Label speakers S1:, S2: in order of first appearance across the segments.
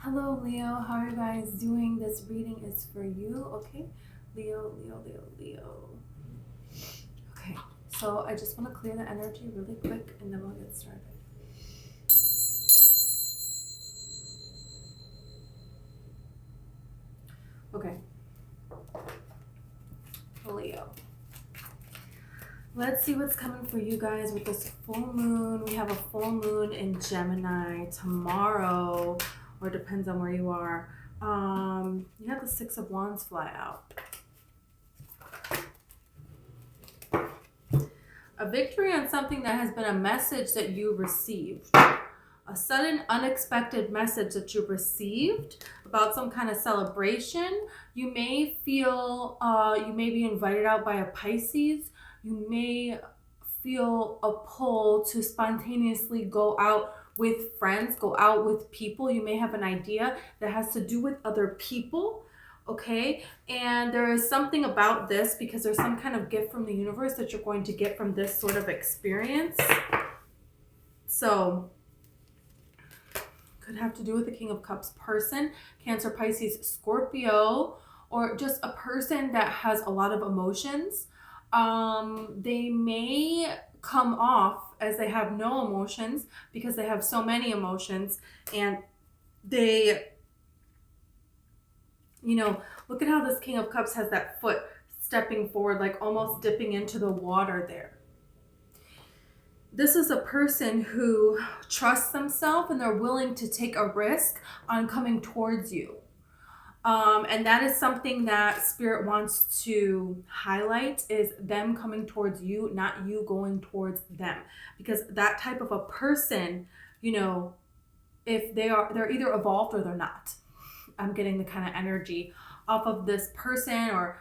S1: Hello, Leo. How are you guys doing? This reading is for you, okay? Leo. Okay, so I just want to clear the energy really quick and then we'll get started. Okay. Leo. Let's see what's coming for you guys with this full moon. We have a full moon in Gemini tomorrow, or depends on where you are. You have the Six of Wands fly out. A victory on something that has been a message that you received. A sudden, unexpected message that you received about some kind of celebration. You may feel, you may be invited out by a Pisces. You may feel a pull to spontaneously go out with friends, go out with people. You may have an idea that has to do with other people. Okay, and there is something about this because there's some kind of gift from the universe that you're going to get from this sort of experience. So could have to do with the King of Cups person, Cancer, Pisces, Scorpio, or just a person that has a lot of emotions. They may come off as they have no emotions because they have so many emotions, and they, look at how this King of Cups has that foot stepping forward, like almost dipping into the water there. This is a person who trusts themselves and they're willing to take a risk on coming towards you. And that is something that Spirit wants to highlight, is them coming towards you, not you going towards them. Because that type of a person, if they're either evolved or they're not. I'm getting the kind of energy off of this person or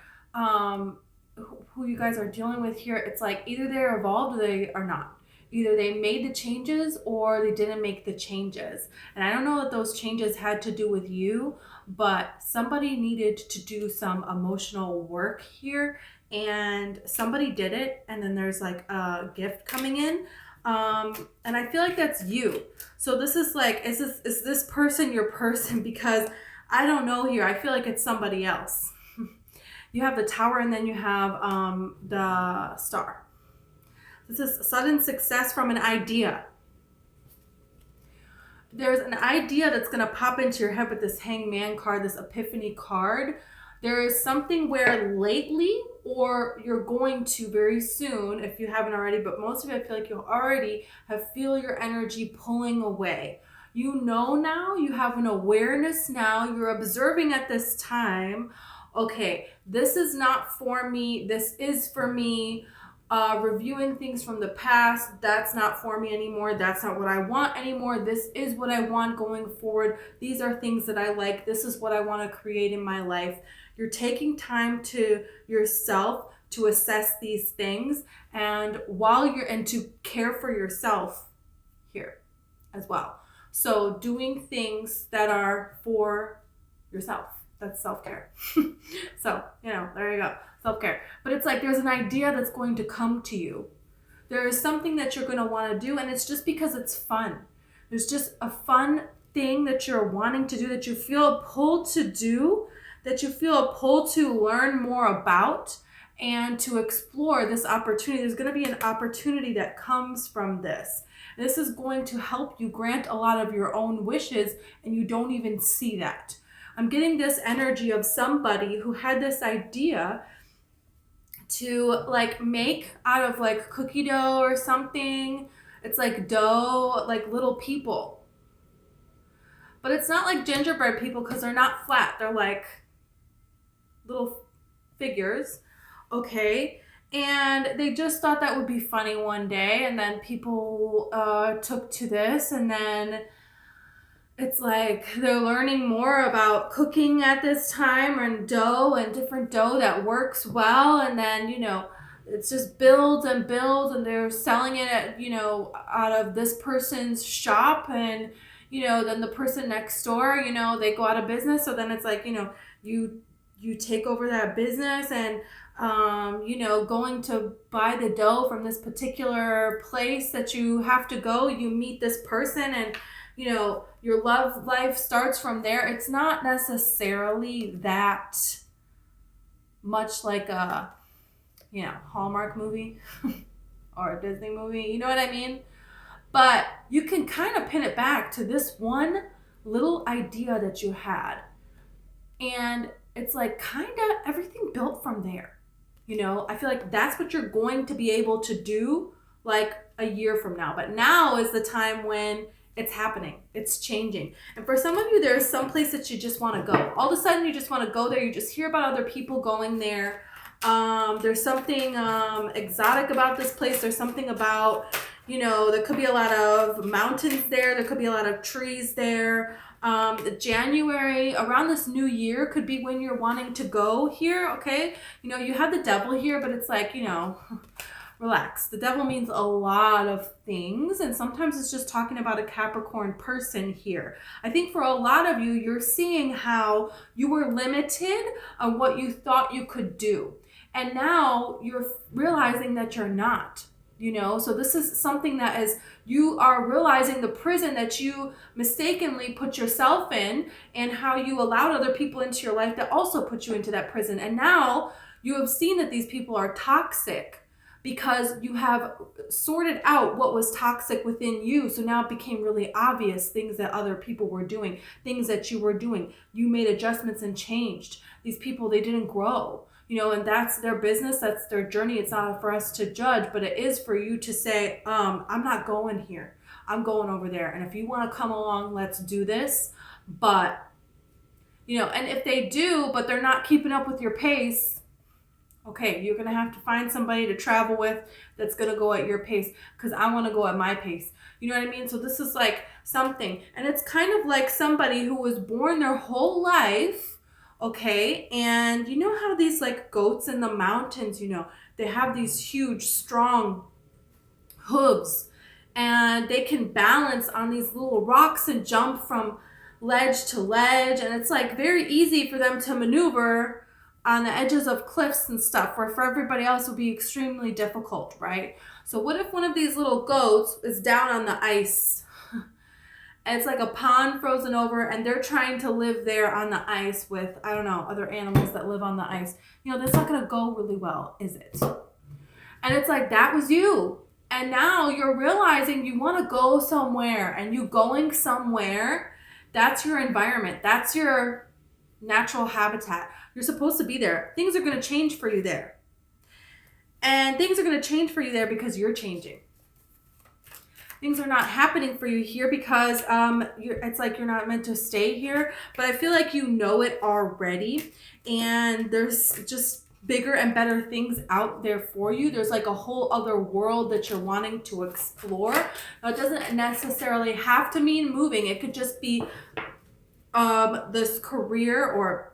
S1: who you guys are dealing with here. It's like either they're evolved or they are not. Either they made the changes or they didn't make the changes. And I don't know that those changes had to do with you, but somebody needed to do some emotional work here and somebody did it. And then there's like a gift coming in. And I feel like that's you. So this is like, is this person your person? Because I don't know here. I feel like it's somebody else. You have the Tower and then you have the Star. This is sudden success from an idea. There's an idea that's going to pop into your head with this Hangman card, this Epiphany card. There is something where lately, or you're going to very soon, if you haven't already, but most of you, I feel like you already feel your energy pulling away. You know now, you have an awareness now, you're observing at this time, okay, this is not for me, this is for me. Reviewing things from the past, that's not for me anymore, that's not what I want anymore, this is what I want going forward, these are things that I like, this is what I want to create in my life. You're taking time to yourself to assess these things, and to care for yourself here as well. So doing things that are for yourself, that's self-care. So, there you go. Self-care. But it's like there's an idea that's going to come to you. There is something that you're going to want to do, and it's just because it's fun. There's just a fun thing that you're wanting to do, that you feel pulled to do, that you feel pulled to learn more about and to explore this opportunity. There's going to be an opportunity that comes from this. This is going to help you grant a lot of your own wishes, and you don't even see that. I'm getting this energy of somebody who had this idea to like make out of like cookie dough or something. It's like dough, like little people. But it's not like gingerbread people because they're not flat. They're like little figures. Okay. And they just thought that would be funny one day. And then people took to this, and then it's like they're learning more about cooking at this time and dough and different dough that works well. And then, it's just builds and builds, and they're selling it at, out of this person's shop. And, then the person next door, they go out of business. So then it's like, you take over that business and, going to buy the dough from this particular place that you have to go, you meet this person and, your love life starts from there. It's not necessarily that much like a, Hallmark movie or a Disney movie. You know what I mean? But you can kind of pin it back to this one little idea that you had. And it's like kind of everything built from there. I feel like that's what you're going to be able to do like a year from now. But now is the time when it's happening. It's changing. And for some of you, there's some place that you just want to go. All of a sudden, you just want to go there. You just hear about other people going there. There's something exotic about this place. There's something about, there could be a lot of mountains there. There could be a lot of trees there. January, around this new year, could be when you're wanting to go here, okay? You have the devil here, but it's like, relax. The devil means a lot of things, and sometimes it's just talking about a Capricorn person here. I think for a lot of you, you're seeing how you were limited on what you thought you could do. And now you're realizing that you're not. So this is something that is, you are realizing the prison that you mistakenly put yourself in and how you allowed other people into your life that also put you into that prison. And now you have seen that these people are toxic because you have sorted out what was toxic within you. So now it became really obvious things that other people were doing, things that you were doing. You made adjustments and changed. These people, they didn't grow. And that's their business, that's their journey. It's not for us to judge, but it is for you to say, I'm not going here. I'm going over there. And if you want to come along, let's do this. But, and if they do, but they're not keeping up with your pace, okay, you're going to have to find somebody to travel with that's going to go at your pace, because I want to go at my pace. You know what I mean? So this is like something. And it's kind of like somebody who was born their whole life, okay, and you know how these like goats in the mountains, they have these huge, strong hooves, and they can balance on these little rocks and jump from ledge to ledge, and it's like very easy for them to maneuver on the edges of cliffs and stuff, where for everybody else it would be extremely difficult, right? So what if one of these little goats is down on the ice? It's like a pond frozen over, and they're trying to live there on the ice with, I don't know, other animals that live on the ice. That's not going to go really well, is it? And it's like, that was you. And now you're realizing you want to go somewhere, and you going somewhere, that's your environment. That's your natural habitat. You're supposed to be there. Things are going to change for you there. And things are going to change for you there because you're changing. Things are not happening for you here because it's like you're not meant to stay here. But I feel like you know it already. And there's just bigger and better things out there for you. There's like a whole other world that you're wanting to explore. Now, it doesn't necessarily have to mean moving. It could just be this career or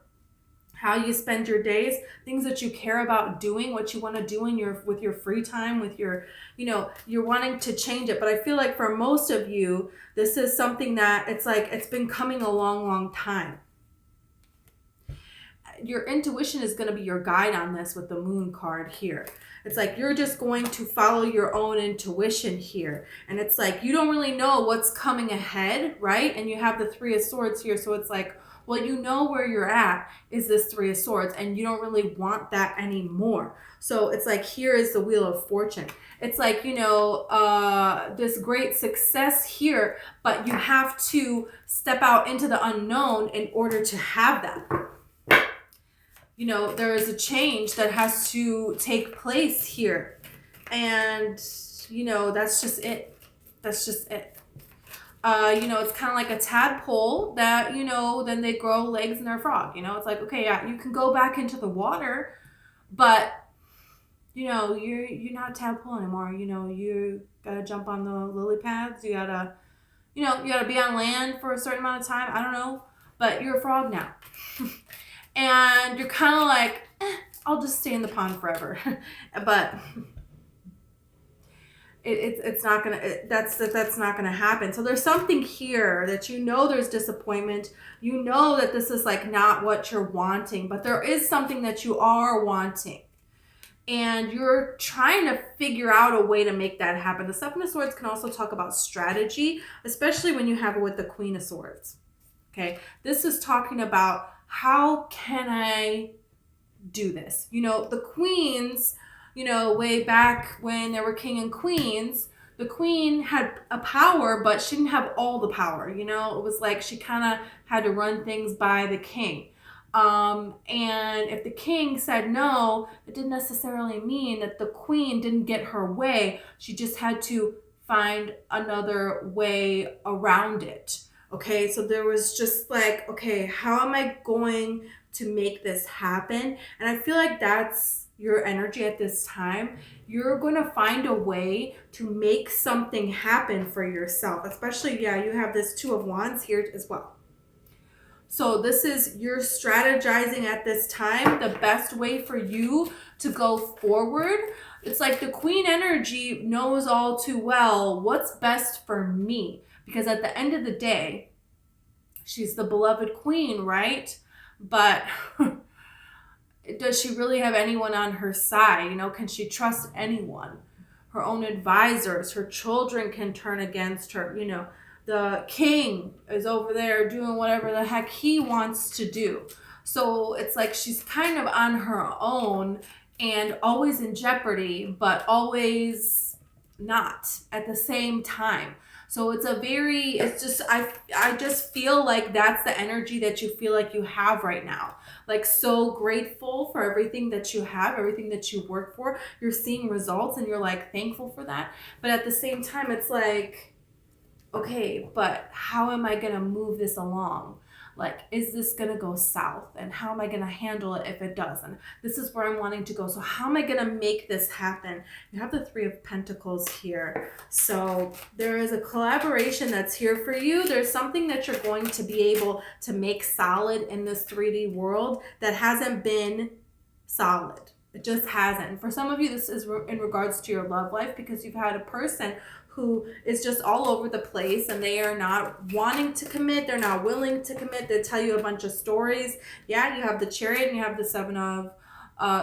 S1: how you spend your days, things that you care about doing, what you want to do with your free time, with your, you're wanting to change it. But I feel like for most of you, this is something that it's like, it's been coming a long, long time. Your intuition is going to be your guide on this with the moon card here. It's like you're just going to follow your own intuition here. And it's like you don't really know what's coming ahead, right? And you have the Three of Swords here. So it's like, well, you know where you're at is this Three of Swords, and you don't really want that anymore. So it's like, here is the Wheel of Fortune. It's like, this great success here, but you have to step out into the unknown in order to have that. There is a change that has to take place here. And, that's just it. That's just it. It's kind of like a tadpole that, then they grow legs and they're a frog. It's like, okay, yeah, you can go back into the water, but, you're not a tadpole anymore. You got to jump on the lily pads. You got to, you got to be on land for a certain amount of time. I don't know, but you're a frog now. And you're kind of like, I'll just stay in the pond forever. But it's not gonna. That's not gonna happen. So there's something here that there's disappointment. That this is like not what you're wanting, but there is something that you are wanting. and you're trying to figure out a way to make that happen. The Seven of Swords can also talk about strategy, especially when you have it with the Queen of Swords. Okay, this is talking about how can I do this? You know, the queens, you know, way back when there were king and queens, the queen had a power, but she didn't have all the power. You know, it was like she kind of had to run things by the king. And if the king said no, it didn't necessarily mean that the queen didn't get her way. She just had to find another way around it. Okay, so there was just like, okay, how am I going to make this happen? And I feel like that's your energy at this time. You're going to find a way to make something happen for yourself, especially, yeah, you have this Two of Wands here as well. So this is, you're strategizing at this time the best way for you to go forward. It's like the queen energy knows all too well what's best for me. Because at the end of the day, she's the beloved queen, right? But does she really have anyone on her side? You know, can she trust anyone? Her own advisors, her children can turn against her, you know. The king is over there doing whatever the heck he wants to do. So it's like she's kind of on her own and always in jeopardy, but always not at the same time. So it's just, I just feel like that's the energy that you feel like you have right now. Like so grateful for everything that you have, everything that you work for. You're seeing results and you're like thankful for that. But at the same time, it's like, okay, but how am I going to move this along? Like, is this going to go south? And how am I going to handle it if it doesn't? This is where I'm wanting to go. So how am I going to make this happen? You have the Three of Pentacles here. So there is a collaboration that's here for you. There's something that you're going to be able to make solid in this 3D world that hasn't been solid. It just hasn't. For some of you, this is in regards to your love life because you've had a person who is just all over the place and they are not wanting to commit. They're not willing to commit. They tell you a bunch of stories. Yeah, you have the Chariot and you have the Seven of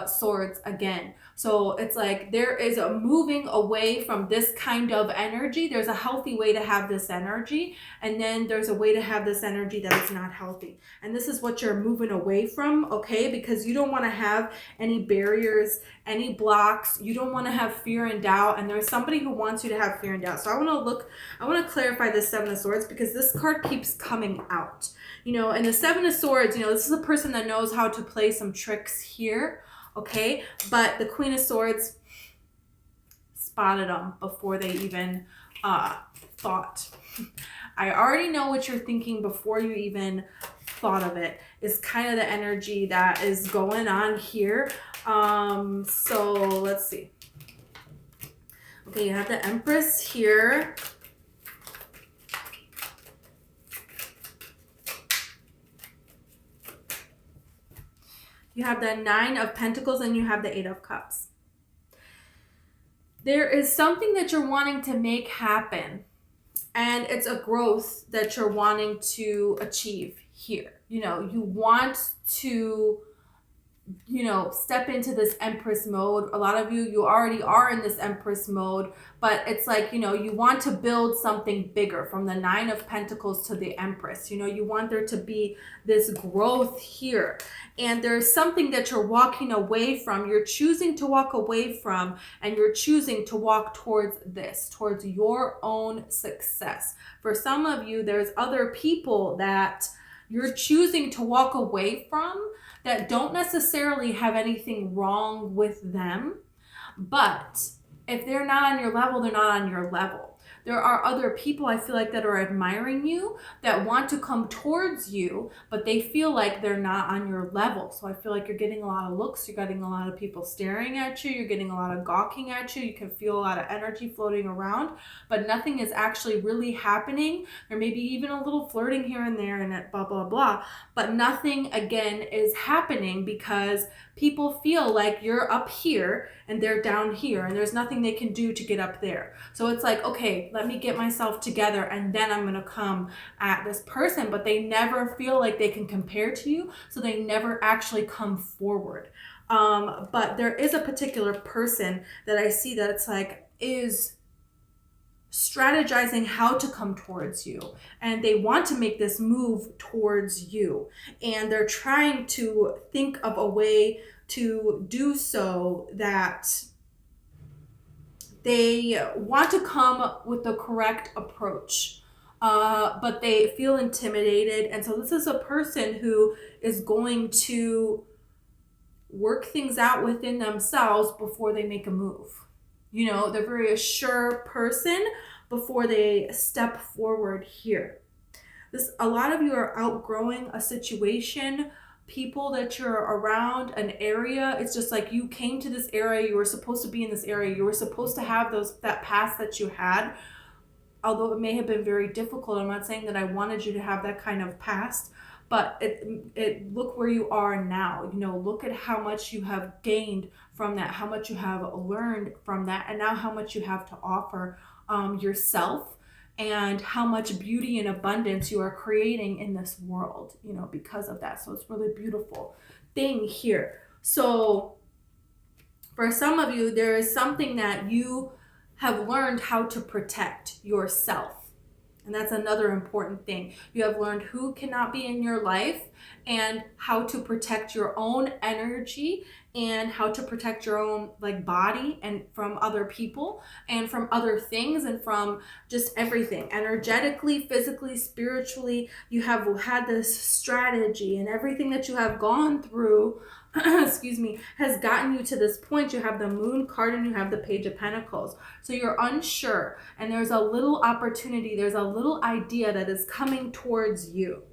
S1: Swords again. So it's like there is a moving away from this kind of energy. There's a healthy way to have this energy, and then there's a way to have this energy that is not healthy. And this is what you're moving away from, okay? Because you don't want to have any barriers, any blocks. You don't want to have fear and doubt, and there's somebody who wants you to have fear and doubt. So I want to clarify this Seven of Swords because this card keeps coming out. You know, and the Seven of Swords, you know, this is a person that knows how to play some tricks here, okay? But the Queen of Swords spotted them before they even thought. I already know what you're thinking before you even thought of it, is kind of the energy that is going on here. So let's see. Okay, you have the Empress here. You have the Nine of Pentacles and you have the Eight of Cups. There is something that you're wanting to make happen, and it's a growth that you're wanting to achieve here. You know, you want to, you know, step into this Empress mode. A lot of you already are in this Empress mode, but it's like, you know, you want to build something bigger from the Nine of Pentacles to the Empress. You know, you want there to be this growth here. And there's something that you're walking away from, you're choosing to walk away from, and you're choosing to walk towards this, towards your own success. For some of you, there's other people that you're choosing to walk away from that don't necessarily have anything wrong with them. But if they're not on your level, they're not on your level. There are other people, I feel like, that are admiring you, that want to come towards you, but they feel like they're not on your level. So I feel like you're getting a lot of looks, you're getting a lot of people staring at you, you're getting a lot of gawking at you, you can feel a lot of energy floating around, but nothing is actually really happening. There may be even a little flirting here and there and blah, blah, blah, but nothing, again, is happening because people feel like you're up here and they're down here and there's nothing they can do to get up there. So it's like, okay, let me get myself together and then I'm going to come at this person, but they never feel like they can compare to you. So they never actually come forward. But there is a particular person that I see that it's like is strategizing how to come towards you, and they want to make this move towards you, and they're trying to think of a way to do so, that they want to come with the correct approach, but they feel intimidated. And so this is a person who is going to work things out within themselves before they make a move. You know, they're very assured person before they step forward here. A lot of you are outgrowing a situation, people that you're around, an area. It's just like you came to this area, you were supposed to be in this area, you were supposed to have that past that you had. Although it may have been very difficult, I'm not saying that I wanted you to have that kind of past, but it look where you are now. You know, look at how much you have gained from that, how much you have learned from that, and now how much you have to offer yourself, and how much beauty and abundance you are creating in this world, you know, because of that. So it's really beautiful thing here. So for some of you, there is something that you have learned how to protect yourself. And that's another important thing. You have learned who cannot be in your life, and how to protect your own energy, and how to protect your own body, and from other people, and from other things, and from just everything. Energetically, physically, spiritually, you have had this strategy, and everything that you have gone through excuse me, has gotten you to this point. You have the Moon card and you have the Page of Pentacles. So you're unsure, and there's a little opportunity, there's a little idea that is coming towards you.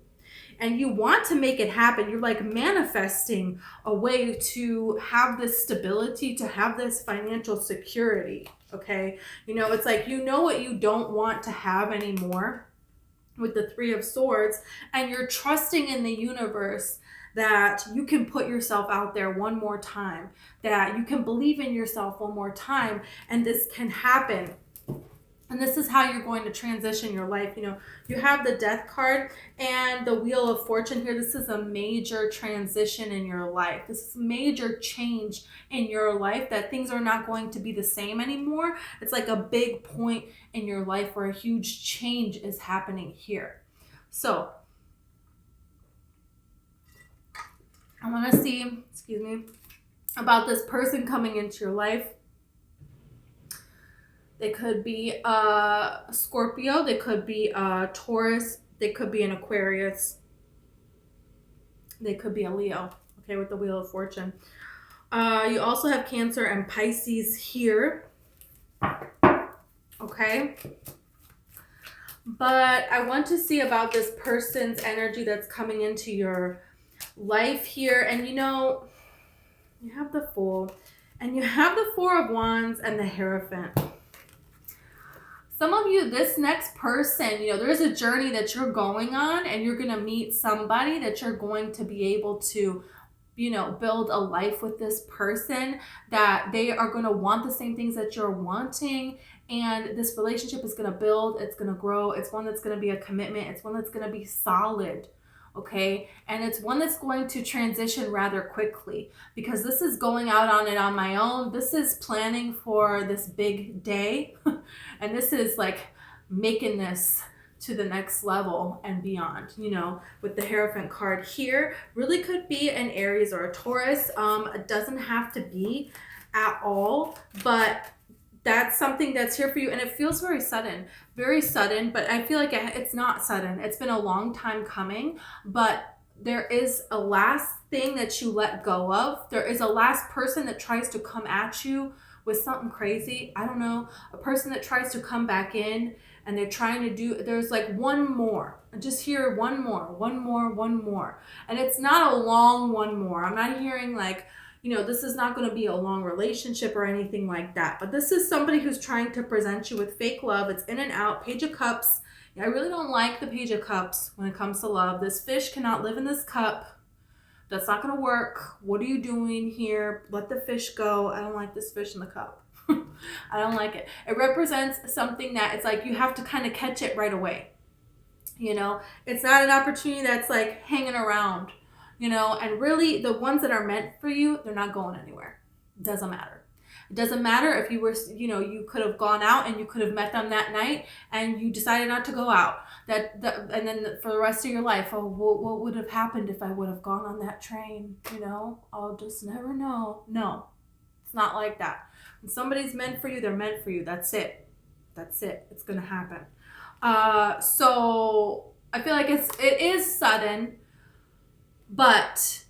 S1: And you want to make it happen. You're like manifesting a way to have this stability, to have this financial security, okay? You know, it's like, you know what you don't want to have anymore with the Three of Swords, and you're trusting in the universe that you can put yourself out there one more time, that you can believe in yourself one more time, and this can happen. And this is how you're going to transition your life. You know, you have the Death card and the Wheel of Fortune here. This is a major transition in your life. This is a major change in your life, that things are not going to be the same anymore. It's like a big point in your life where a huge change is happening here. So I want to see, about this person coming into your life. They could be a Scorpio, they could be a Taurus, they could be an Aquarius, they could be a Leo, okay, with the Wheel of Fortune. You also have Cancer and Pisces here, okay? But I want to see about this person's energy that's coming into your life here. And you know, you have the Fool, and you have the Four of Wands and the Hierophant. Some of you, this next person, you know, there's a journey that you're going on, and you're going to meet somebody that you're going to be able to, you know, build a life with this person, that they are going to want the same things that you're wanting. And this relationship is going to build, it's going to grow. It's one that's going to be a commitment. It's one that's going to be solid. Okay, and it's one that's going to transition rather quickly, because this is going out on it on my own. This is planning for this big day, and this is like making this to the next level and beyond. You know, with the Hierophant card here, really could be an Aries or a Taurus. It doesn't have to be at all, but that's something that's here for you. And it feels very sudden, but I feel like it's not sudden. It's been a long time coming, but there is a last thing that you let go of. There is a last person that tries to come at you with something crazy. I don't know, a person that tries to come back in, and they're trying to do, there's like one more. Just hear one more. And it's not a long one more. I'm not hearing like, you know, this is not going to be a long relationship or anything like that. But this is somebody who's trying to present you with fake love. It's in and out. Page of Cups. I really don't like the Page of Cups when it comes to love. This fish cannot live in this cup. That's not going to work. What are you doing here? Let the fish go. I don't like this fish in the cup. I don't like it. It represents something that it's like you have to kind of catch it right away. You know, it's not an opportunity that's like hanging around. and really the ones that are meant for you, they're not going anywhere. It doesn't matter. It doesn't matter if you were, you could have gone out and you could have met them that night and you decided not to go out. And then for the rest of your life, what would have happened if I would have gone on that train? I'll just never know. No, it's not like that. When somebody's meant for you, they're meant for you. That's it. It's going to happen. So I feel like it is sudden, but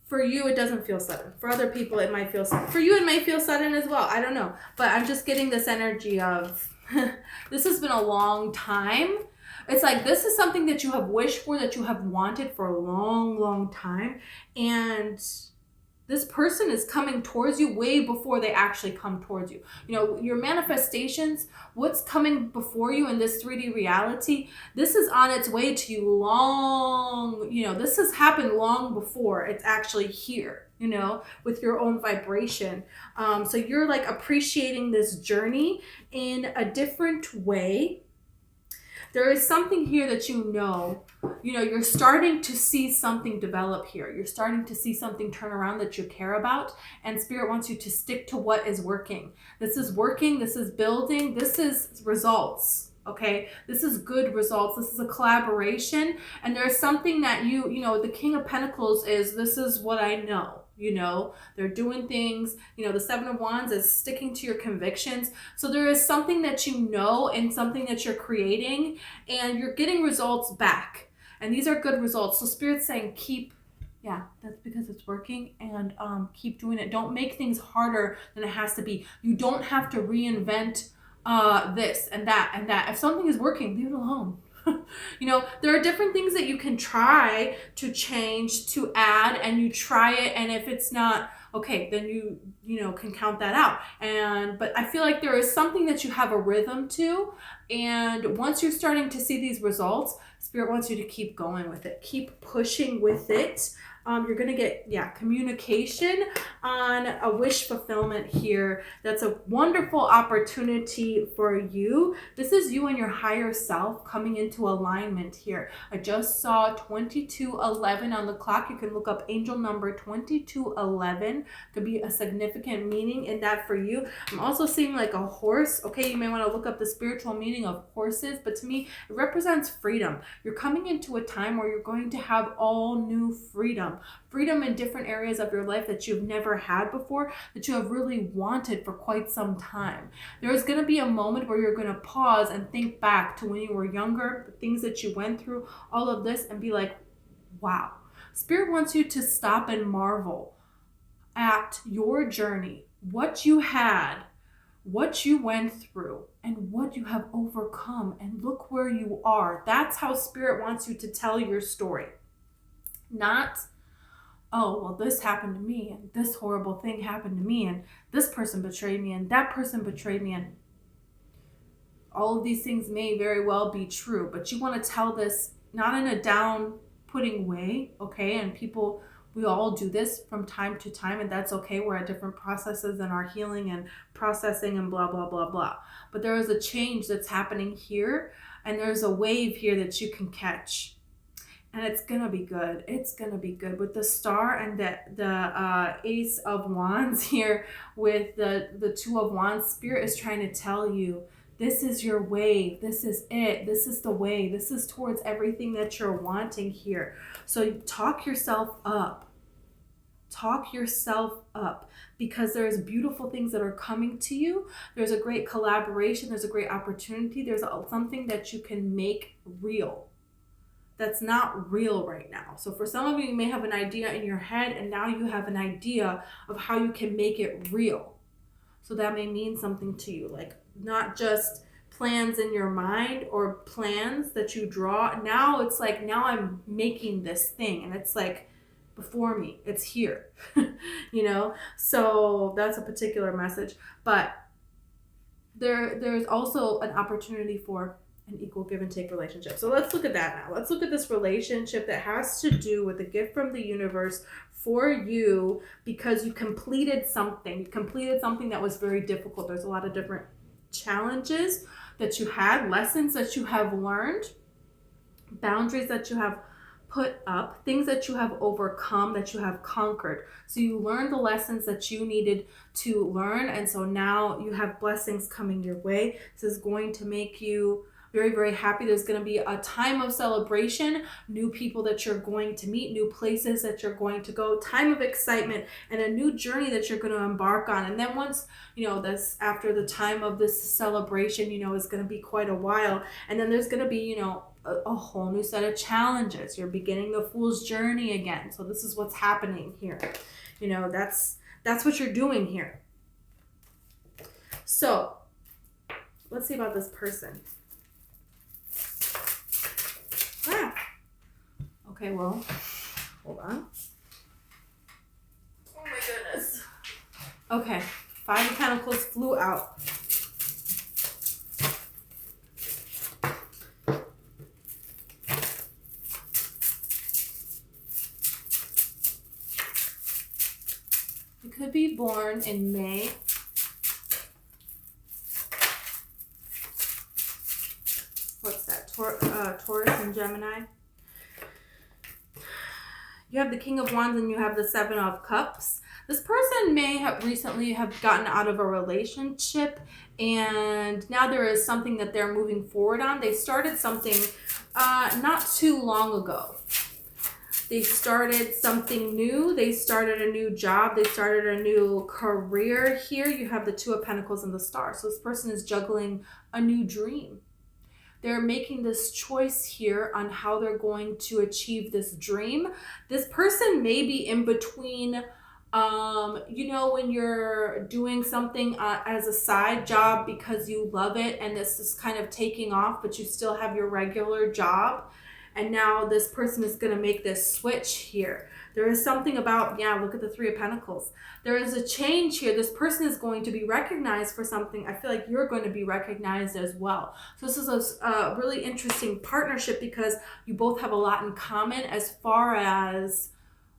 S1: for you, it doesn't feel sudden. For other people, it might feel sudden. For you, it might feel sudden as well. I don't know. But I'm just getting this energy of this has been a long time. It's like this is something that you have wished for, that you have wanted for a long, long time. And this person is coming towards you way before they actually come towards you. Your manifestations, what's coming before you in this 3D reality, this is on its way to you long, this has happened long before it's actually here, with your own vibration. So you're like appreciating this journey in a different way. There is something here that you're starting to see something develop here. You're starting to see something turn around that you care about, and Spirit wants you to stick to what is working. This is working, this is building, this is results, okay? This is good results, this is a collaboration, and there's something that the King of Pentacles this is what I know. They're doing things, the Seven of Wands is sticking to your convictions. So there is something that and something that you're creating, and you're getting results back. And these are good results. So Spirit's saying that's because it's working, and keep doing it. Don't make things harder than it has to be. You don't have to reinvent this and that and that. If something is working, leave it alone. There are different things that you can try to change, to add, and you try it, and if it's not okay, then you can count that out. But I feel like there is something that you have a rhythm to, and once you're starting to see these results, Spirit wants you to keep going with it, keep pushing with it. You're going to get, communication on a wish fulfillment here. That's a wonderful opportunity for you. This is you and your higher self coming into alignment here. I just saw 2211 on the clock. You can look up angel number 2211. Could be a significant meaning in that for you. I'm also seeing like a horse. Okay, you may want to look up the spiritual meaning of horses, but to me, it represents freedom. You're coming into a time where you're going to have all new freedom. Freedom in different areas of your life that you've never had before, that you have really wanted for quite some time. There is going to be a moment where you're going to pause and think back to when you were younger, the things that you went through, all of this, and be like, wow. Spirit wants you to stop and marvel at your journey, what you had, what you went through, and what you have overcome, and look where you are. That's how Spirit wants you to tell your story. Not, oh, well, this happened to me, and this horrible thing happened to me, and this person betrayed me, and that person betrayed me, and all of these things may very well be true, but you want to tell this not in a down-putting way, okay? And people, we all do this from time to time, and that's okay. We're at different processes in our healing and processing and blah, blah, blah, blah. But there is a change that's happening here, and there's a wave here that you can catch. And it's going to be good. It's going to be good. With the star and the Ace of Wands here with the Two of Wands, Spirit is trying to tell you, this is your wave. This is it. This is the way. This is towards everything that you're wanting here. So talk yourself up. Talk yourself up, because there's beautiful things that are coming to you. There's a great collaboration. There's a great opportunity. There's something that you can make real. That's not real right now. So for some of you, you may have an idea in your head, and now you have an idea of how you can make it real. So that may mean something to you, like not just plans in your mind or plans that you draw. Now it's like, now I'm making this thing, and it's like before me, it's here, So that's a particular message. But there's also an opportunity for an equal give and take relationship. So let's look at that now. Let's look at this relationship that has to do with a gift from the universe for you, because you completed something. You completed something that was very difficult. There's a lot of different challenges that you had, lessons that you have learned, boundaries that you have put up, things that you have overcome, that you have conquered. So you learned the lessons that you needed to learn, and so now you have blessings coming your way. This is going to make you very, very happy. There's going to be a time of celebration, new people that you're going to meet, new places that you're going to go, time of excitement, and a new journey that you're going to embark on. And then once, this, after the time of this celebration, is going to be quite a while. And then there's going to be, a whole new set of challenges. You're beginning the fool's journey again. So this is what's happening here. That's what you're doing here. So let's see about this person. Okay, well, hold on. Oh my goodness. Okay, 5 of Pentacles flew out. You could be born in May. What's that? Taurus and Gemini. You have the King of Wands and you have the 7 of Cups. This person may have recently gotten out of a relationship, and now there is something that they're moving forward on. They started something not too long ago. They started something new. They started a new job. They started a new career. Here you have the 2 of Pentacles and the Star. So this person is juggling a new dream. They're making this choice here on how they're going to achieve this dream. This person may be in between, when you're doing something as a side job because you love it and this is kind of taking off, but you still have your regular job. And now this person is going to make this switch here. There is something about, look at the 3 of Pentacles. There is a change here. This person is going to be recognized for something. I feel like you're going to be recognized as well. So this is a really interesting partnership because you both have a lot in common as far as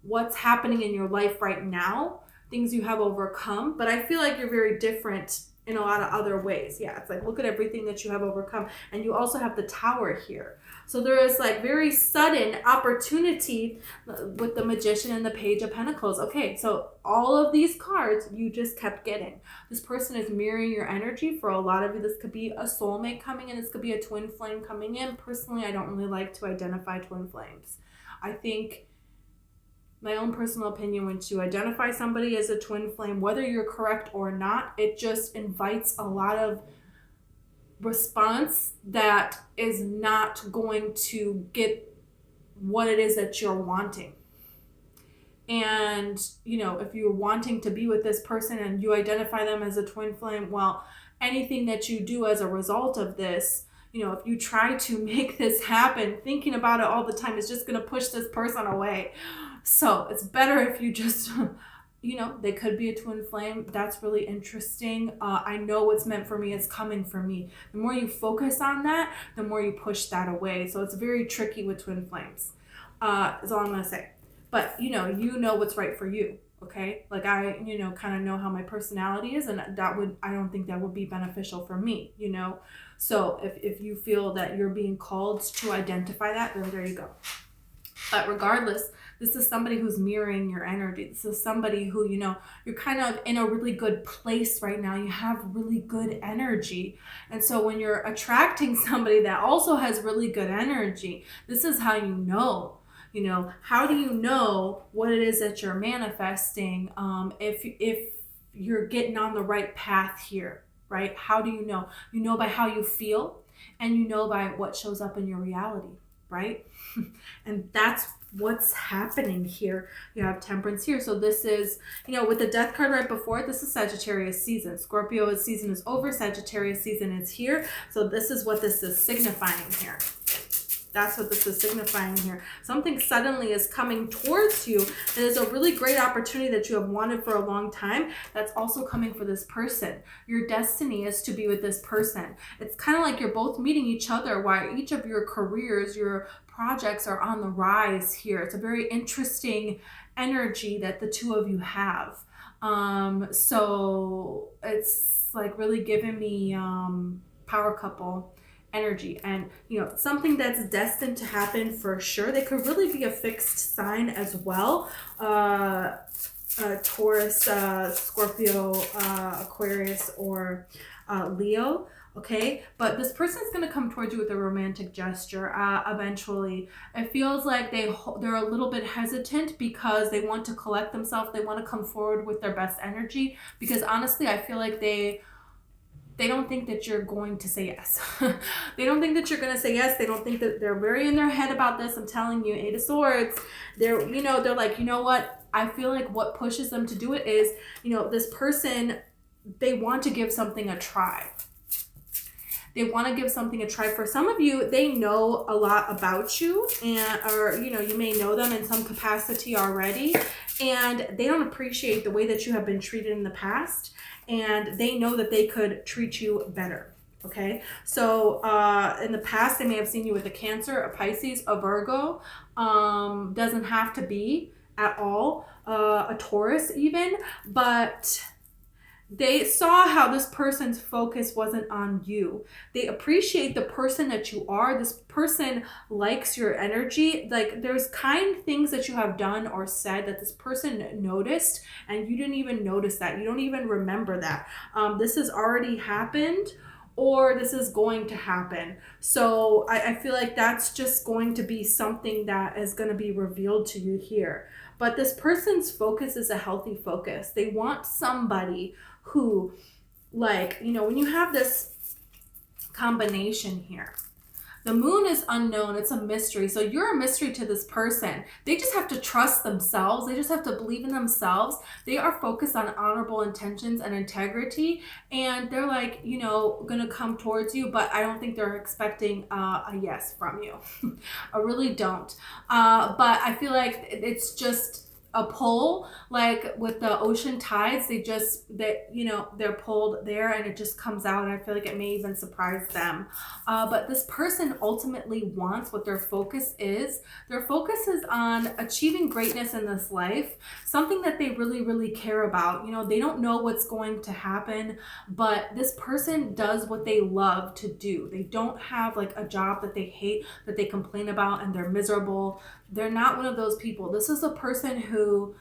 S1: what's happening in your life right now, things you have overcome. But I feel like you're very different in a lot of other ways. Yeah, it's like, look at everything that you have overcome. And you also have the Tower here. So there is like very sudden opportunity with the Magician and the Page of Pentacles. Okay, so all of these cards you just kept getting. This person is mirroring your energy. For a lot of you, this could be a soulmate coming in. This could be a twin flame coming in. Personally, I don't really like to identify twin flames. I think, my own personal opinion, when you identify somebody as a twin flame, whether you're correct or not, it just invites a lot of response that is not going to get what it is that you're wanting. And, if you're wanting to be with this person and you identify them as a twin flame, well, anything that you do as a result of this, if you try to make this happen, thinking about it all the time is just going to push this person away. So it's better if you just, they could be a twin flame. That's really interesting. I know what's meant for me is coming for me. The more you focus on that, the more you push that away. So it's very tricky with twin flames, is all I'm going to say. But, you know what's right for you. Okay. Like I, kind of know how my personality is, and I don't think that would be beneficial for me, So if you feel that you're being called to identify that, then there you go. But regardless, this is somebody who's mirroring your energy. This is somebody who, you're kind of in a really good place right now. You have really good energy. And so when you're attracting somebody that also has really good energy, this is how you know. How do you know what it is that you're manifesting if you're getting on the right path here, right? How do you know? You know by how you feel, and you know by what shows up in your reality, right? And that's what's happening here. You have Temperance here. So this is, with the Death card right before it, this is Sagittarius season. Scorpio's season is over. Sagittarius season is here. So this is what this is signifying here. That's what this is signifying here. Something suddenly is coming towards you. That is a really great opportunity that you have wanted for a long time. That's also coming for this person. Your destiny is to be with this person. It's kind of like you're both meeting each other while each of your careers, your projects are on the rise here. It's a very interesting energy that the 2 of you have. So it's like really giving me power couple energy, and something that's destined to happen for sure. They could really be a fixed sign as well. Taurus, Scorpio, Aquarius, or Leo. Okay, but this person is going to come towards you with a romantic gesture eventually. It feels like they're a little bit hesitant because they want to collect themselves. They want to come forward with their best energy, because honestly, I feel like they don't think that you're going to say yes. They don't think that you're going to say yes. They don't think that, they're very in their head about this. I'm telling you, Eight of Swords. They're like, you know what? I feel like what pushes them to do it is, this person, they want to give something a try. They want to give something a try. For some of you, they know a lot about you, or you may know them in some capacity already, and they don't appreciate the way that you have been treated in the past, and they know that they could treat you better. Okay, so in the past, they may have seen you with a Cancer, a Pisces, a Virgo. Doesn't have to be at all a Taurus even, but they saw how this person's focus wasn't on you. They appreciate the person that you are. This person likes your energy. Like, there's kind things that you have done or said that this person noticed, and you didn't even notice that. You don't even remember that. This has already happened, or this is going to happen. So I feel like that's just going to be something that is going to be revealed to you here. But this person's focus is a healthy focus. They want somebody who, like, when you have this combination here, the moon is unknown. It's a mystery. So you're a mystery to this person. They just have to trust themselves. They just have to believe in themselves. They are focused on honorable intentions and integrity. And they're like, going to come towards you, but I don't think they're expecting a yes from you. I really don't. But I feel like it's just a pull, like with the ocean tides. They're pulled there, and it just comes out, and I feel like it may even surprise them. But this person ultimately wants, what their focus is on achieving greatness in this life, something that they really, really care about. They don't know what's going to happen, but this person does what they love to do. They don't have like a job that they hate, that they complain about, and they're miserable. They're not one of those people. This is a person who,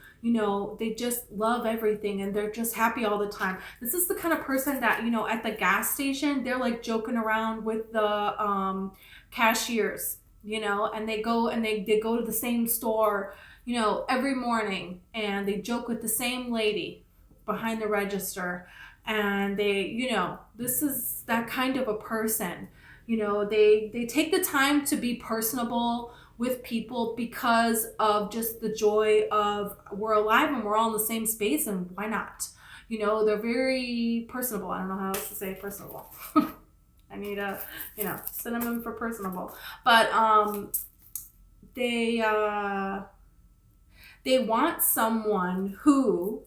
S1: they just love everything, and they're just happy all the time. This is the kind of person that, at the gas station, they're like joking around with the cashiers, and they go to the same store, every morning, and they joke with the same lady behind the register. And they, this is that kind of a person. They take the time to be personable with people because of just the joy of, we're alive and we're all in the same space, and why not? They're very personable. I don't know how else to say personable. I need a, synonym for personable. But they want someone who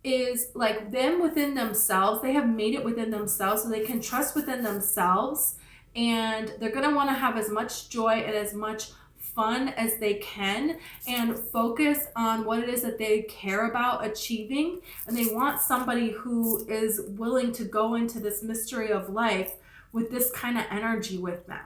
S1: is like them within themselves. They have made it within themselves, so they can trust within themselves. And they're going to want to have as much joy and as much fun as they can, and focus on what it is that they care about achieving. And they want somebody who is willing to go into this mystery of life with this kind of energy with them.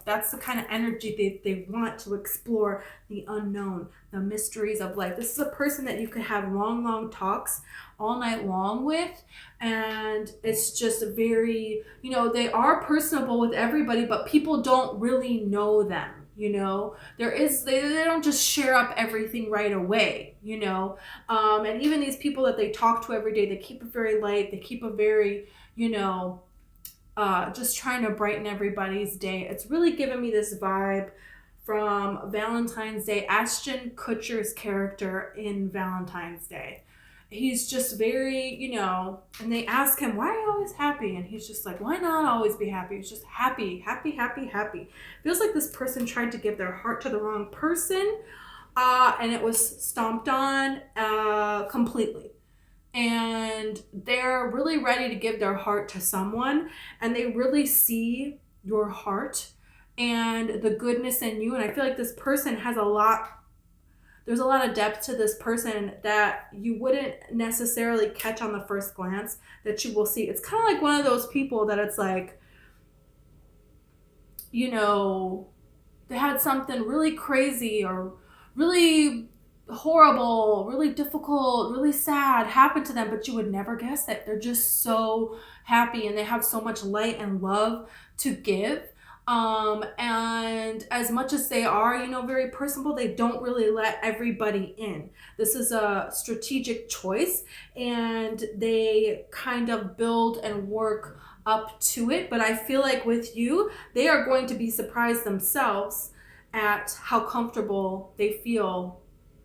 S1: That's the kind of energy they want to explore the unknown, the mysteries of life. This is a person that you could have long, long talks all night long with. And it's just very, they are personable with everybody, but people don't really know them. They don't just share up everything right away, and even these people that they talk to every day, they keep it very light. They keep a very, just trying to brighten everybody's day. It's really given me this vibe from Valentine's Day, Ashton Kutcher's character in Valentine's Day. He's just very, and they ask him, why are you always happy? And he's just like, why not always be happy? He's just happy, happy, happy, happy. Feels like this person tried to give their heart to the wrong person, and it was stomped on completely. And they're really ready to give their heart to someone, and they really see your heart and the goodness in you. And I feel like this person has there's a lot of depth to this person that you wouldn't necessarily catch on the first glance, that you will see. It's kind of like one of those people that it's like, you know, they had something really crazy or really horrible, really difficult, really sad happen to them, but you would never guess it. They're just so happy and they have so much light and love to give. And as much as they are, very personable, they don't really let everybody in. This is a strategic choice, and they kind of build and work up to it. But I feel like with you, they are going to be surprised themselves at how comfortable they feel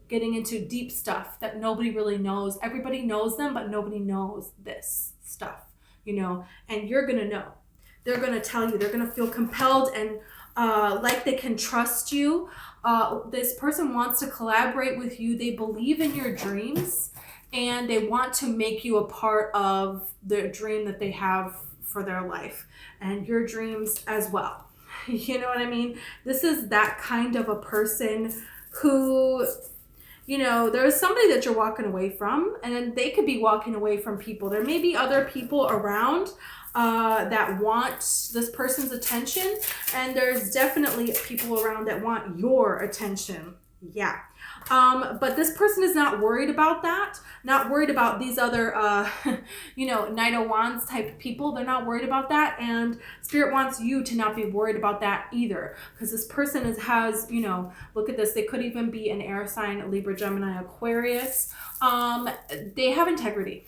S1: getting into deep stuff that nobody really knows. Everybody knows them, but nobody knows this stuff, and you're going to know. They're going to tell you. They're going to feel compelled and like they can trust you. This person wants to collaborate with you. They believe in your dreams, and they want to make you a part of the dream that they have for their life and your dreams as well. You know what I mean? This is that kind of a person who, there's somebody that you're walking away from, and then they could be walking away from people. There may be other people around that want this person's attention, and there's definitely people around that want your attention. Yeah. But this person is not worried about that, not worried about these other, Knight of Wands type people. They're not worried about that. And Spirit wants you to not be worried about that either. Because this person has, look at this. They could even be an air sign, Libra, Gemini, Aquarius. They have integrity.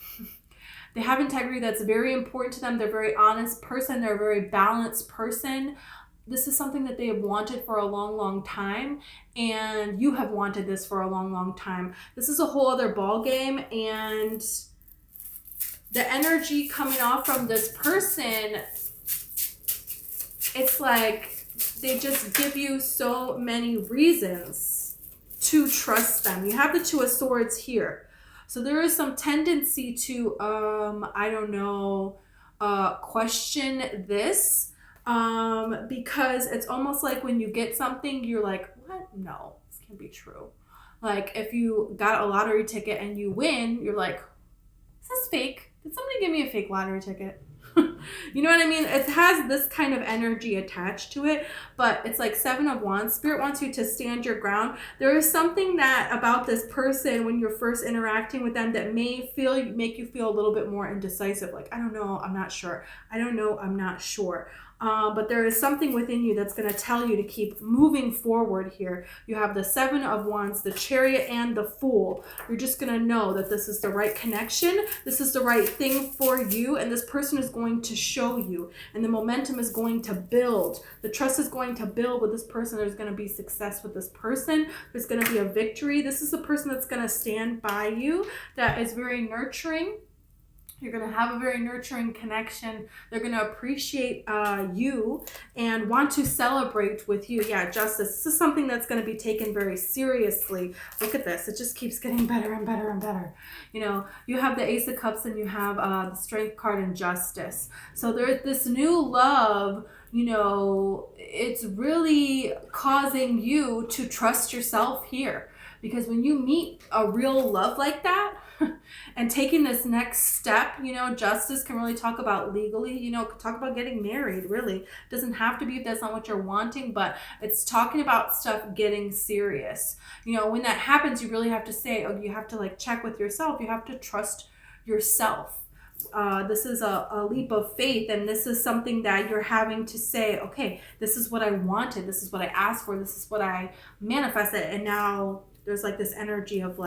S1: They have integrity that's very important to them. They're a very honest person. They're a very balanced person. This is something that they have wanted for a long, long time, and you have wanted this for a long, long time. This is a whole other ball game, and the energy coming off from this person, it's like they just give you so many reasons to trust them. You have the Two of Swords here. So there is some tendency to, question this. Because it's almost like when you get something, you're like, what? No, this can't be true. Like if you got a lottery ticket and you win, you're like, is this fake? Did somebody give me a fake lottery ticket? You know what I mean? It has this kind of energy attached to it, but it's like Seven of Wands. Spirit wants you to stand your ground. There is something that about this person when you're first interacting with them that may make you feel a little bit more indecisive. Like, I don't know, I'm not sure. I don't know, I'm not sure. But there is something within you that's going to tell you to keep moving forward here. You have the Seven of Wands, the Chariot, and the Fool. You're just going to know that this is the right connection. This is the right thing for you. And this person is going to show you. And the momentum is going to build. The trust is going to build with this person. There's going to be success with this person. There's going to be a victory. This is a person that's going to stand by you, that is very nurturing. You're going to have a very nurturing connection. They're going to appreciate you and want to celebrate with you. Yeah, Justice. This is something that's going to be taken very seriously. Look at this. It just keeps getting better and better and better. You have the Ace of Cups and you have the Strength card and Justice. So there's this new love. It's really causing you to trust yourself here. Because when you meet a real love like that, and taking this next step, Justice can really talk about legally, talk about getting married, really. It doesn't have to be if that's not what you're wanting, but it's talking about stuff getting serious. When that happens, you really have to say, you have to check with yourself. You have to trust yourself. This is a leap of faith, and this is something that you're having to say, okay, this is what I wanted. This is what I asked for. This is what I manifested. And now there's this energy of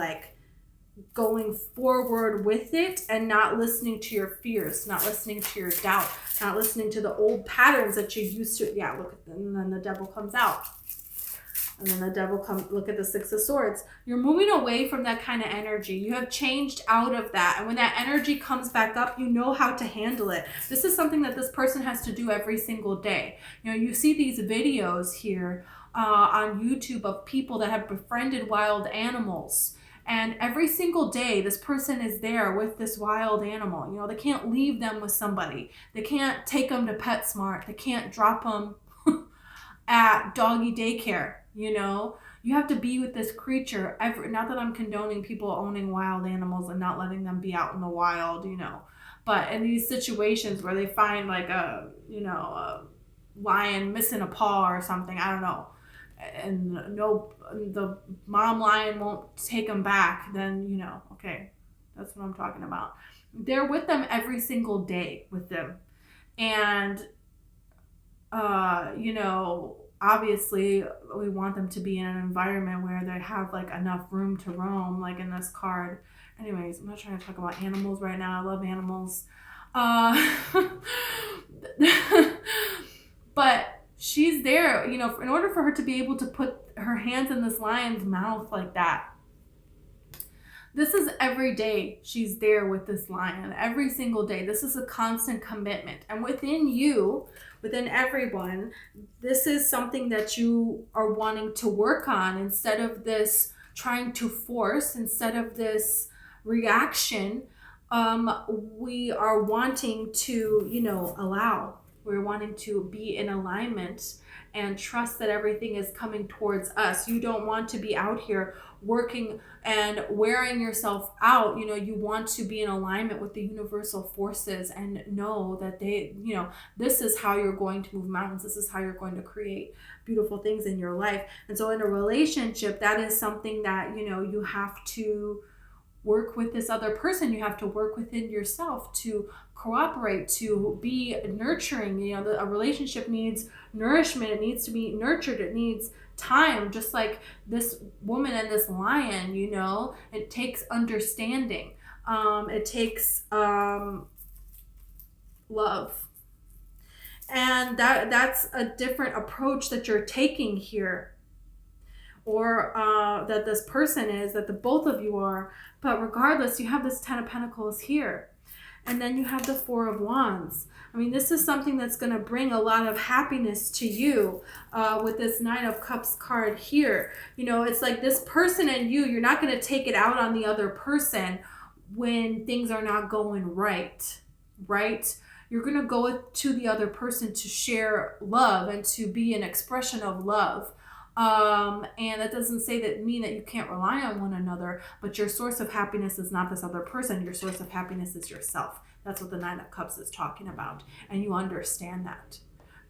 S1: going forward with it and not listening to your fears, not listening to your doubt, not listening to the old patterns that you used to. Yeah, look at them. And then the Devil comes out. And then the Devil comes, look at the Six of Swords. You're moving away from that kind of energy. You have changed out of that. And when that energy comes back up, you know how to handle it. This is something that this person has to do every single day. You see these videos here on YouTube of people that have befriended wild animals. And every single day, this person is there with this wild animal. They can't leave them with somebody. They can't take them to PetSmart. They can't drop them at doggy daycare. You have to be with this creature. Not that I'm condoning people owning wild animals and not letting them be out in the wild, but in these situations where they find a lion missing a paw or something, I don't know, and no, the mom lion won't take them back, then, you know, okay, that's what I'm talking about. They're with them every single day with them. And, you know, obviously we want them to be in an environment where they have like enough room to roam, like in this card. Anyways, I'm not trying to talk about animals right now. I love animals. But she's there, you know, in order for her to be able to put her hands in this lion's mouth like that. This is every day she's there with this lion, every single day. This is a constant commitment. And within you, within everyone, this is something that you are wanting to work on instead of this trying to force, instead of this reaction. We are wanting to, you know, allow. We're wanting to be in alignment and trust that everything is coming towards us. You don't want to be out here working and wearing yourself out. You know, you want to be in alignment with the universal forces and know that they, you know, this is how you're going to move mountains. This is how you're going to create beautiful things in your life. And so in a relationship, that is something that, you know, you have to work with this other person. You have to work within yourself to cooperate, to be nurturing. You know, a relationship needs nourishment. It needs to be nurtured. It needs time, just like this woman and this lion. You know, it takes understanding. It takes love, and that's a different approach that you're taking here, or that this person is, that the both of you are. But regardless, you have this 10 of Pentacles here. And then you have the 4 of Wands. I mean, this is something that's going to bring a lot of happiness to you with this 9 of Cups card here. You know, it's like this person and you're not going to take it out on the other person when things are not going right, right? You're going to go to the other person to share love and to be an expression of love. And that doesn't mean that you can't rely on one another, but your source of happiness is not this other person. Your source of happiness is yourself. That's what the 9 of Cups is talking about. And you understand that.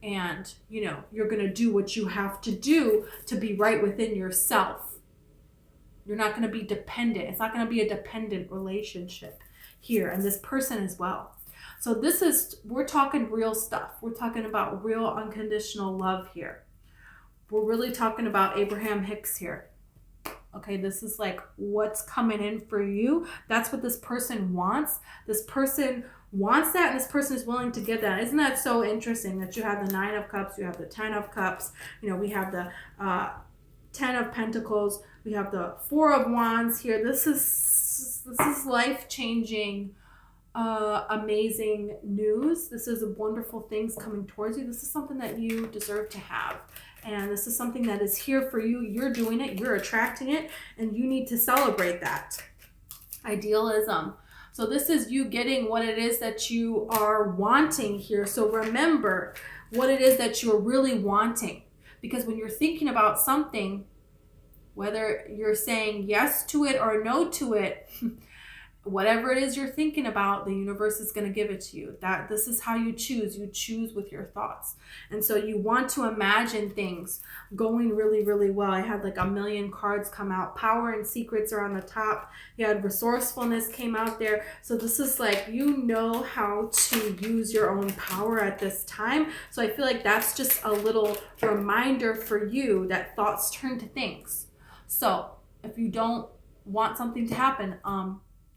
S1: And, you know, you're going to do what you have to do to be right within yourself. You're not going to be dependent. It's not going to be a dependent relationship here. And this person as well. So we're talking real stuff. We're talking about real unconditional love here. We're really talking about Abraham Hicks here. Okay, this is like what's coming in for you. That's what this person wants. This person wants that, and this person is willing to give that. Isn't that so interesting that you have the 9 of Cups, you have the 10 of Cups, you know, we have the 10 of Pentacles, we have the 4 of Wands here. This is life-changing, amazing news. This is wonderful things coming towards you. This is something that you deserve to have. And this is something that is here for you. You're doing it. You're attracting it. And you need to celebrate that. Idealism. So this is you getting what it is that you are wanting here. So remember what it is that you're really wanting. Because when you're thinking about something, whether you're saying yes to it or no to it, whatever it is you're thinking about, the universe is going to give it to you. This is how you choose. You choose with your thoughts. And so you want to imagine things going really, really well. I had like a million cards come out. Power and secrets are on the top. You had resourcefulness came out there. So this is like, you know how to use your own power at this time. So I feel like that's just a little reminder for you that thoughts turn to things. So if you don't want something to happen,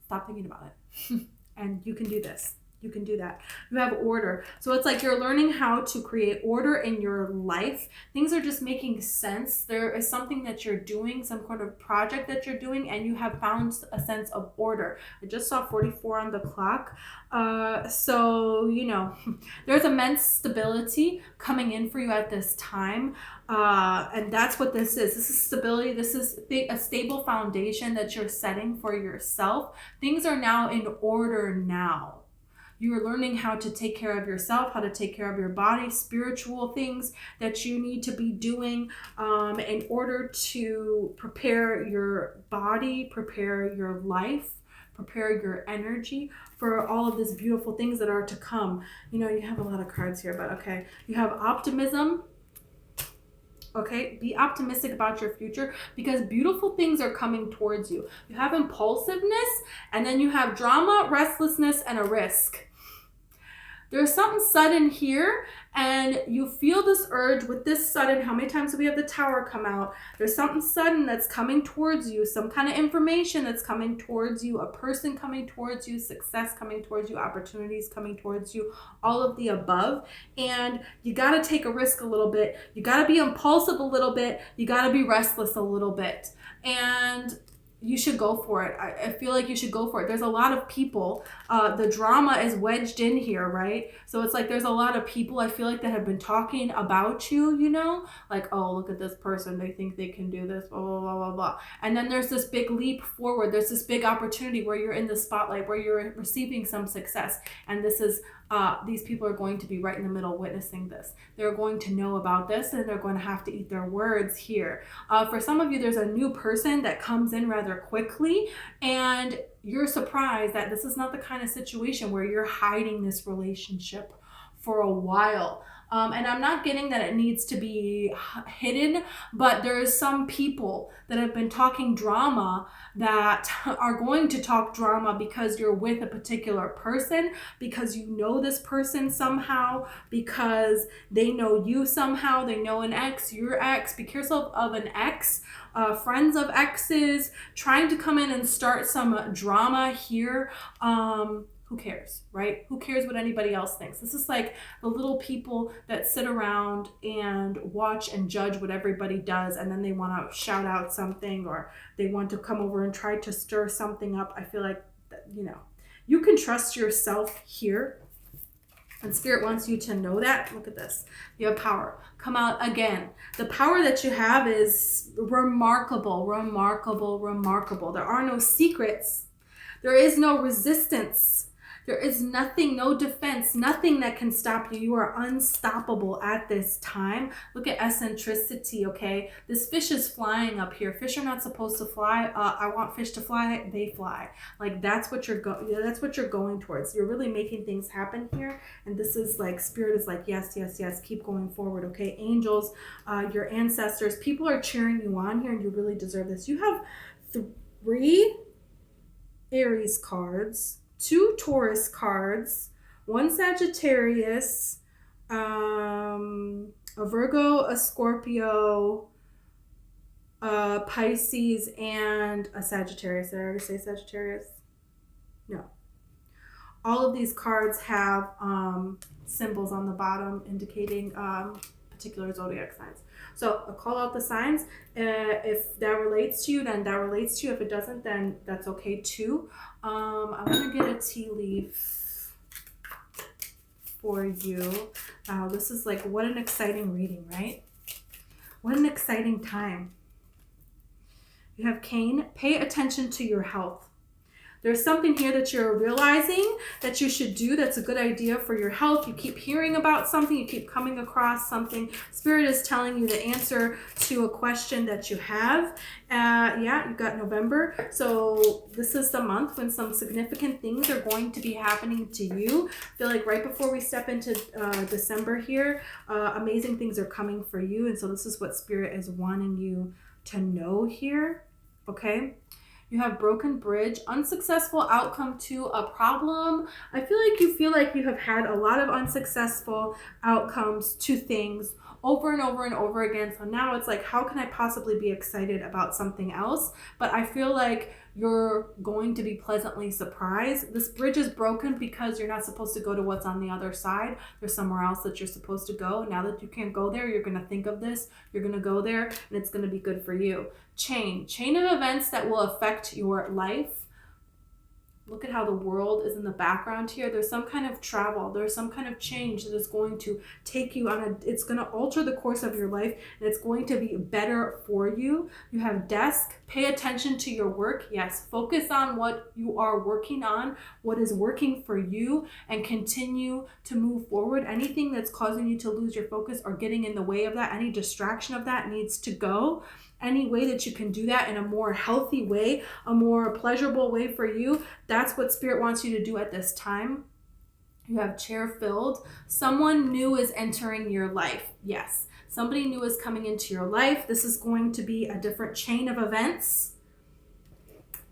S1: stop thinking about it. And you can do this. You can do that. You have order. So it's like you're learning how to create order in your life. Things are just making sense. There is something that you're doing, some kind of project that you're doing, and you have found a sense of order. I just saw 44 on the clock. So, you know, there's immense stability coming in for you at this time. And that's what this is. This is stability. This is a stable foundation that you're setting for yourself. Things are now in order now. You're learning how to take care of yourself, how to take care of your body, spiritual things that you need to be doing in order to prepare your body, prepare your life prepare your energy for all of these beautiful things that are to come. You know, you have a lot of cards here, but okay. You have optimism. Okay, be optimistic about your future because beautiful things are coming towards you. You have impulsiveness, and then you have drama, restlessness, and a risk. There's something sudden here, and you feel this urge with this sudden. How many times do we have the Tower come out? There's something sudden that's coming towards you, some kind of information that's coming towards you, a person coming towards you, success coming towards you, opportunities coming towards you, all of the above. And you got to take a risk a little bit. You got to be impulsive a little bit. You got to be restless a little bit. And you should go for it. I feel like you should go for it. There's a lot of people. The drama is wedged in here, right? So it's like there's a lot of people I feel like that have been talking about you, you know? Like, oh, look at this person. They think they can do this, blah, blah, blah, blah, blah. And then there's this big leap forward. There's this big opportunity where you're in the spotlight, where you're receiving some success. And this is, these people are going to be right in the middle witnessing this. They're going to know about this and they're going to have to eat their words here. For some of you, there's a new person that comes in rather quickly and you're surprised that this is not the kind of situation where you're hiding this relationship for a while. And I'm not getting that it needs to be hidden, but there's some people that have been talking drama that are going to talk drama because you're with a particular person, because you know this person somehow, because they know you somehow, they know an ex, your ex. Be careful of an ex, friends of exes, trying to come in and start some drama here. Who cares, right? Who cares what anybody else thinks? This is like the little people that sit around and watch and judge what everybody does, and then they want to shout out something or they want to come over and try to stir something up. I feel like, you know, you can trust yourself here. And Spirit wants you to know that. Look at this. You have power. Come out again. The power that you have is remarkable, remarkable, remarkable. There are no secrets. There is no resistance. There is nothing, no defense, nothing that can stop you. You are unstoppable at this time. Look at eccentricity, okay? This fish is flying up here. Fish are not supposed to fly. I want fish to fly. They fly. Like that's what you're that's what you're going towards. You're really making things happen here. And this is like, Spirit is like, yes, yes, yes. Keep going forward, okay? Angels, your ancestors, people are cheering you on here, and you really deserve this. You have 3 Aries cards, 2 Taurus cards, 1 Sagittarius, a Virgo, a Scorpio, a Pisces, and a Sagittarius. Did I already say Sagittarius? No. All of these cards have symbols on the bottom indicating particular zodiac signs. So I'll call out the signs. If that relates to you, then that relates to you. If it doesn't, then that's okay too. I'm going to get a tea leaf for you. This is like, what an exciting reading, right? What an exciting time. You have Cain. Pay attention to your health. There's something here that you're realizing that you should do that's a good idea for your health. You keep hearing about something. You keep coming across something. Spirit is telling you the answer to a question that you have. Yeah, you got November. So this is the month when some significant things are going to be happening to you. I feel like right before we step into December here, amazing things are coming for you. And so this is what Spirit is wanting you to know here. Okay. You have broken bridge, unsuccessful outcome to a problem. I feel like you have had a lot of unsuccessful outcomes to things over and over and over again. So now it's like, how can I possibly be excited about something else? But I feel like you're going to be pleasantly surprised. This bridge is broken because you're not supposed to go to what's on the other side. There's somewhere else that you're supposed to go. Now that you can't go there, you're going to think of this. You're going to go there, and it's going to be good for you. Chain of events that will affect your life. Look at how the world is in the background here. There's some kind of travel. There's some kind of change that is going to take you on it's going to alter the course of your life, and it's going to be better for you. You have desk. Pay attention to your work. Yes, focus on what you are working on, what is working for you, and continue to move forward. Anything that's causing you to lose your focus or getting in the way of that, any distraction of that needs to go. any way that you can do that in a more healthy way, a more pleasurable way for you, that's what Spirit wants you to do at this time. You have chair filled. Someone new is entering your life. Yes, somebody new is coming into your life. This is going to be a different chain of events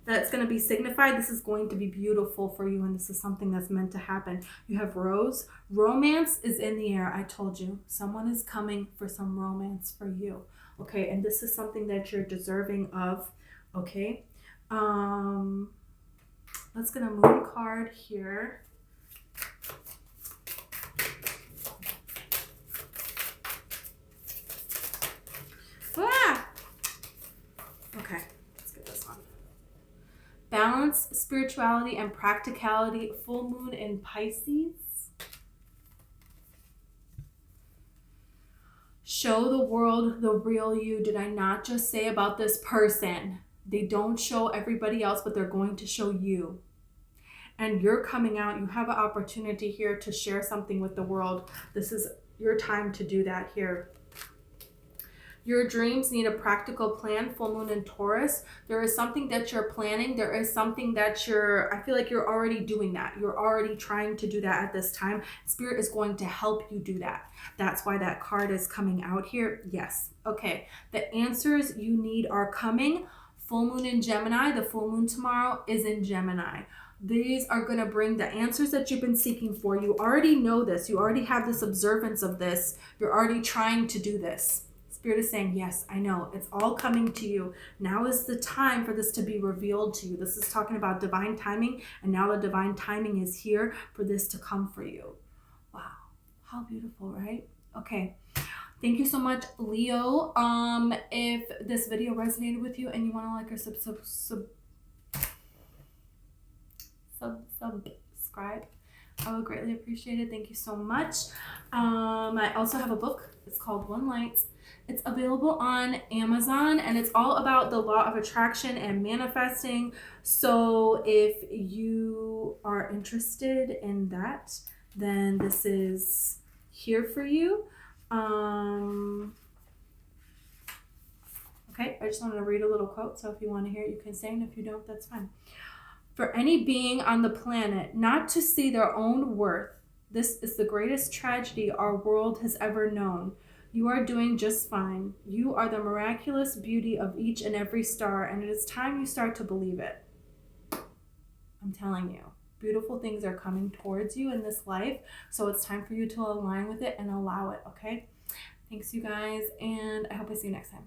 S1: that's going to be signified. This is going to be beautiful for you, and this is something that's meant to happen. You have rose. Romance is in the air. I told you, someone is coming for some romance for you. Okay, and this is something that you're deserving of. Okay, let's get a moon card here. Ah! Okay, let's get this one. Balance, spirituality, and practicality. Full moon in Pisces. Show the world the real you. Did I not just say about this person? They don't show everybody else, but they're going to show you. And you're coming out. You have an opportunity here to share something with the world. This is your time to do that here. Your dreams need a practical plan. Full moon in Taurus. There is something that you're planning. There is something that I feel like you're already doing that. You're already trying to do that at this time. Spirit is going to help you do that. That's why that card is coming out here. Yes. Okay. The answers you need are coming. Full moon in Gemini. The full moon tomorrow is in Gemini. These are going to bring the answers that you've been seeking for. You already know this. You already have this observance of this. You're already trying to do this. Spirit is saying, yes, I know. It's all coming to you. Now is the time for this to be revealed to you. This is talking about divine timing, and now the divine timing is here for this to come for you. Wow. How beautiful, right? Okay. Thank you so much, Leo. If this video resonated with you and you want to like or subscribe, I would greatly appreciate it. Thank you so much. I also have a book. It's called One Light. It's available on Amazon, and it's all about the law of attraction and manifesting. So if you are interested in that, then this is here for you. Okay, I just wanted to read a little quote. So if you want to hear it, you can say, and if you don't, that's fine. For any being on the planet not to see their own worth, this is the greatest tragedy our world has ever known. You are doing just fine. You are the miraculous beauty of each and every star, and it is time you start to believe it. I'm telling you, beautiful things are coming towards you in this life, so it's time for you to align with it and allow it, okay? Thanks, you guys, and I hope I see you next time.